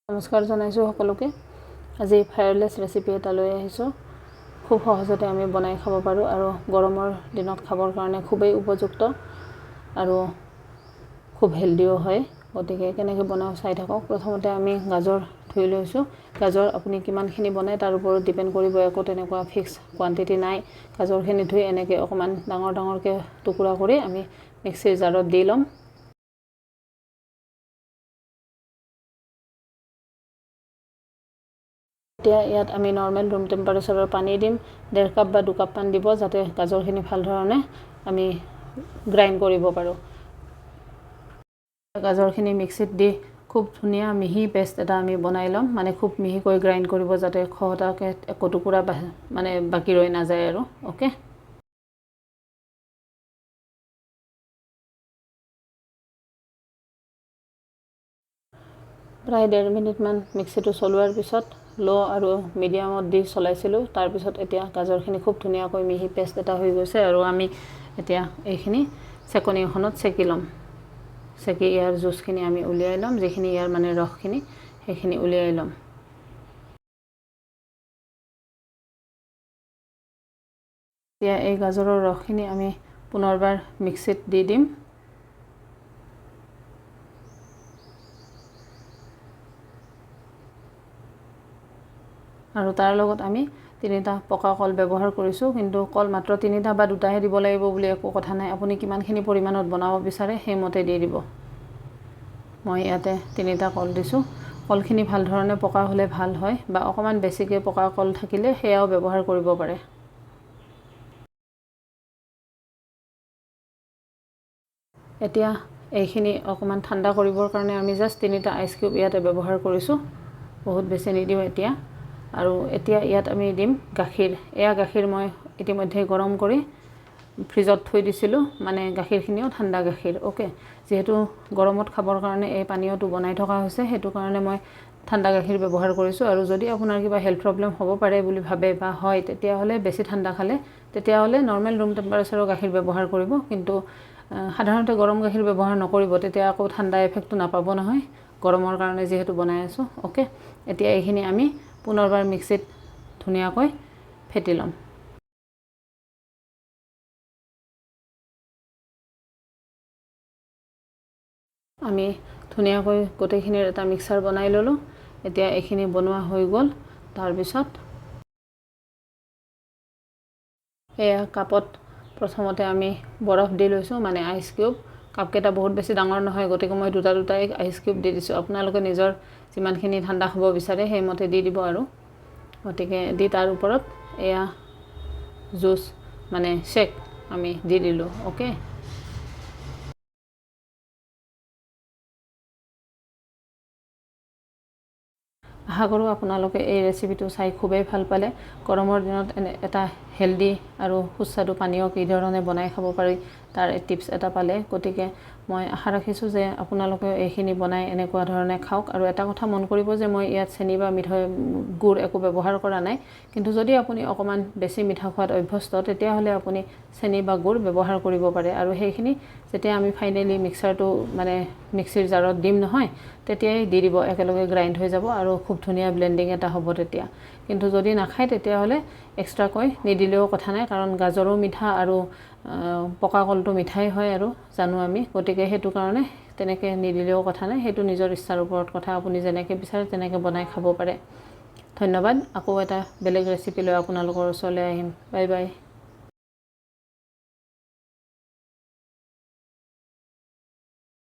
নমস্কাৰ জনাইছোঁ সকলোকে। আজি ফায়াৰলেছ ৰেচিপি এটা লৈ আহিছোঁ। খুব সহজতে আমি বনাই খাব পাৰোঁ আৰু গৰমৰ দিনত খাবৰ কাৰণে খুবেই উপযুক্ত আৰু খুব হেল্ডিও হয়। গতিকে কেনেকৈ বনাওঁ চাই থাকক। প্ৰথমতে আমি গাজৰ ধুই লৈছোঁ। গাজৰ আপুনি কিমানখিনি বনায় তাৰ ওপৰত ডিপেণ্ড কৰিব। একো তেনেকুৱা ফিক্স কোৱান্টিটি নাই। গাজৰখিনি ধুই এনেকৈ অকণমান ডাঙৰ ডাঙৰকৈ টুকুৰা কৰি আমি মিক্সিৰ জাৰত দি ল'ম। এতিয়া ইয়াত আমি নৰ্মেল ৰুম টেম্পাৰেচাৰৰ পানী দিম। 1.5 কাপ বা 2 কাপ মান দিব, যাতে গাজৰখিনি ভাল ধৰণে আমি গ্ৰাইণ্ড কৰিব পাৰোঁ। গাজৰখিনি মিক্সিত দি খুব ধুনীয়া মিহি পেষ্ট এটা আমি বনাই ল'ম। মানে খুব মিহিকৈ গ্ৰাইণ্ড কৰিব, যাতে খহটাকৈ একো টুকুৰা মানে বাকী ৰৈ নাযায় আৰু অ'কে। প্ৰায় 1.5 মিনিটমান মিক্সিটো চলোৱাৰ পিছত ল' আৰু মিডিয়ামত দি চলাইছিলোঁ। তাৰপিছত এতিয়া গাজৰখিনি খুব ধুনীয়াকৈ মিহি পেষ্ট এটা হৈ গৈছে আৰু আমি এতিয়া এইখিনি চেকনি এখনত চেকি ল'ম। চেকি ইয়াৰ জুচখিনি আমি উলিয়াই ল'ম। যিখিনি ইয়াৰ মানে ৰসখিনি সেইখিনি উলিয়াই ল'ম। এতিয়া এই গাজৰৰ ৰসখিনি আমি পুনৰবাৰ মিক্সিত দি দিম। আৰু তাৰ লগত আমি 3টা পকা কল ব্যৱহাৰ কৰিছোঁ। কিন্তু কল মাত্ৰ 3টা বা 2টাহে দিব লাগিব বুলি একো কথা নাই। আপুনি কিমানখিনি পৰিমাণত বনাব বিচাৰে সেইমতে দি দিব। মই ইয়াতে 3টা কল দিছোঁ। কলখিনি ভাল ধৰণে পকা হ'লে ভাল হয়, বা অকণমান বেছিকৈ পকা কল থাকিলে সেয়াও ব্যৱহাৰ কৰিব পাৰে। এতিয়া এইখিনি অকণমান ঠাণ্ডা কৰিবৰ কাৰণে আমি জাষ্ট 3টা আইচ কিউব ইয়াতে ব্যৱহাৰ কৰিছোঁ। বহুত বেছি নিদিওঁ এতিয়া। আৰু এতিয়া ইয়াত আমি দিম গাখীৰ। এয়া গাখীৰ মই ইতিমধ্যে গৰম কৰি ফ্ৰিজত থৈ দিছিলোঁ। মানে গাখীৰখিনিও ঠাণ্ডা গাখীৰ, অ'কে। যিহেতু গৰমত খাবৰ কাৰণে এই পানীয়টো বনাই থকা হৈছে, সেইটো কাৰণে মই ঠাণ্ডা গাখীৰ ব্যৱহাৰ কৰিছোঁ। আৰু যদি আপোনাৰ কিবা হেল্থ প্ৰব্লেম হ'ব পাৰে বুলি ভাবে বা হয়, তেতিয়াহ'লে বেছি ঠাণ্ডা খালে তেতিয়াহ'লে নৰ্মেল ৰুম টেম্পাৰেচাৰৰ গাখীৰ ব্যৱহাৰ কৰিব। কিন্তু সাধাৰণতে গৰম গাখীৰ ব্যৱহাৰ নকৰিব, তেতিয়া আকৌ ঠাণ্ডা এফেক্টটো নাপাব নহয়, গৰমৰ কাৰণে যিহেতু বনাই আছোঁ, অ'কে। এতিয়া এইখিনি আমি পুনৰবাৰ মিক্সিত ধুনীয়াকৈ ফেটি ল'ম। আমি ধুনীয়াকৈ গোটেইখিনিৰ এটা মিক্সাৰ বনাই ল'লোঁ। এতিয়া এইখিনি বনোৱা হৈ গ'ল। তাৰপিছত এয়া কাপত প্ৰথমতে আমি বৰফ দি লৈছোঁ, মানে আইচ কিউব। কাপকেইটা বহুত বেছি ডাঙৰ নহয়, গতিকে মই 2টাই আইচ কিউব দি দিছোঁ। আপোনালোকে নিজৰ যিমানখিনি ঠাণ্ডা খাব বিচাৰে সেইমতে দি দিব আৰু। গতিকে দি তাৰ ওপৰত এয়া জুচ মানে শ্বেক আমি দি দিলোঁ, অ'কে। আশা কৰোঁ আপোনালোকে এই ৰেচিপিটো চাই খুবেই ভাল পালে। গৰমৰ দিনত এটা হেল্ডি আৰু সুস্বাদু পানীয় কি ধৰণে বনাই খাব পাৰি তাৰ টিপছ এটা পালে। গতিকে মই আশা ৰাখিছোঁ যে আপোনালোকেও এইখিনি বনাই এনেকুৱা ধৰণে খাওক। আৰু এটা কথা মন কৰিব যে মই ইয়াত চেনি বা মিঠৈ গুড় একো ব্যৱহাৰ কৰা নাই। কিন্তু যদি আপুনি অকণমান বেছি মিঠা খোৱাত অভ্যস্ত, তেতিয়াহ'লে আপুনি চেনি বা গুড় ব্যৱহাৰ কৰিব পাৰে। আৰু সেইখিনি যেতিয়া আমি ফাইনেলি মিক্সাৰটো মানে মিক্সিৰ জাৰত দিম নহয়, তেতিয়াই দি দিব। একেলগে গ্ৰাইণ্ড হৈ যাব আৰু খুব ধুনীয়া ব্লেণ্ডিং এটা হ'ব তেতিয়া। কিন্তু যদি নাখায় তেতিয়াহ'লে এক্সট্ৰাকৈ নিদিলেও কথা নাই, কাৰণ গাজৰো মিঠা আৰু পকা কলটো মিঠাই হয় আৰু জানো আমি। গতিকে সেইটো কাৰণে তেনেকৈ নিদিলেও কথা নাই। সেইটো নিজৰ ইচ্ছাৰ ওপৰত কথা। আপুনি যেনেকৈ বিচাৰে তেনেকৈ বনাই খাব পাৰে। ধন্যবাদ। আকৌ এটা বেলেগ ৰেচিপি লৈ আপোনালোকৰ ওচৰলৈ আহিম। Bye bye.